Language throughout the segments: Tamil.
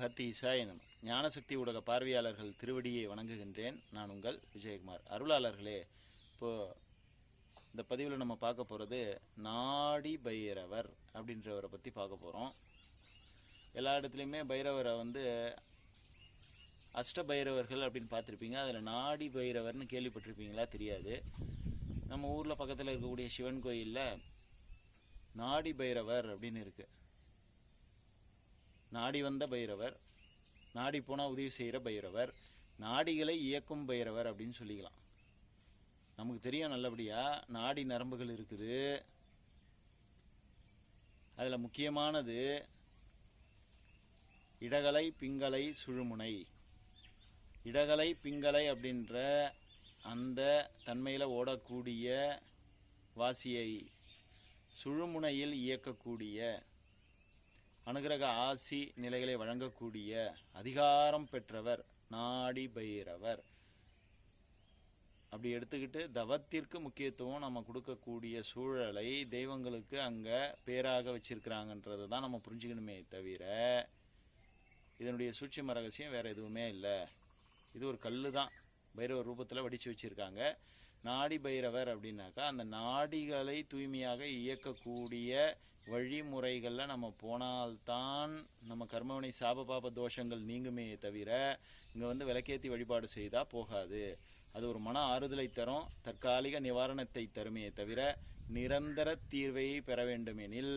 அகத்தீசாய நம. ஞானசக்தி ஊடக பார்வையாளர்கள் திருவடியை வணங்குகின்றேன். நான் உங்கள் விஜயகுமார். அருளாளர்களே, இப்போது இந்த பதிவில் நம்ம பார்க்க போகிறது நாடி பைரவர் அப்படின்றவரை பற்றி பார்க்க போகிறோம். எல்லா இடத்துலையுமே பைரவரை அஷ்ட பைரவர்கள் அப்படின்னு பார்த்துருப்பீங்க. அதில் நாடி பைரவர்னு கேள்விப்பட்டிருப்பீங்களா தெரியாது. நம்ம ஊரில் பக்கத்தில் இருக்கக்கூடிய சிவன் கோயிலில் நாடி பைரவர் அப்படின்னு இருக்குது. நாடி வந்த பைரவர், நாடி போனால் உதவி செய்கிற பைரவர், நாடிகளை இயக்கும் பைரவர் அப்படின்னு சொல்லிக்கலாம். நமக்கு தெரியும் நல்லபடியாக நாடி நரம்புகள் இருக்குது. அதில் முக்கியமானது இடகலை, பிங்கலை, சுழுமுனை. இடகலை, பிங்கலை அப்படின்ற அந்த தன்மையில் ஓடக்கூடிய வாசியை சுழுமுனையில் இயக்கக்கூடிய, அனுகிரக ஆசி நிலைகளை வழங்கக்கூடிய அதிகாரம் பெற்றவர் நாடி பைரவர். அப்படி எடுத்துக்கிட்டு தவத்திற்கு முக்கியத்துவம் நம்ம கொடுக்கக்கூடிய சூழலை தெய்வங்களுக்கு அங்கே பேராக வச்சிருக்கிறாங்கன்றது தான் நம்ம புரிஞ்சுக்கணுமே தவிர இதனுடைய சூட்சும ரகசியம் வேறு எதுவுமே இல்லை. இது ஒரு கல் தான் பைரவர் ரூபத்தில் வடித்து வச்சுருக்காங்க. நாடி பைரவர் அப்படின்னாக்கா அந்த நாடிகளை தூய்மையாக இயக்கக்கூடிய வழிமுறைகளில் நம்ம போனால்தான் நம்ம கர்மவினை சாப பாப தோஷங்கள் நீங்குமே தவிர இங்கே விளக்கேற்றி வழிபாடு செய்தால் போகாது. அது ஒரு மன ஆறுதலை தரும், தற்காலிக நிவாரணத்தை தருமே தவிர நிரந்தர தீர்வை பெற வேண்டுமெனில்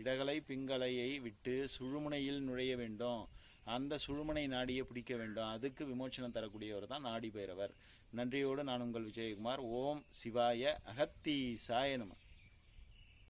இடகலை பிங்கலையை விட்டு சுழுமுனையில் நுழைய வேண்டும். அந்த சுழுமுனை நாடியை பிடிக்க வேண்டும். அதுக்கு விமோச்சனம் தரக்கூடியவர் தான் நாடி பைரவர். நன்றியோடு நான் உங்கள் விஜயகுமார். ஓம் சிவாய அகத்தீசாய நம.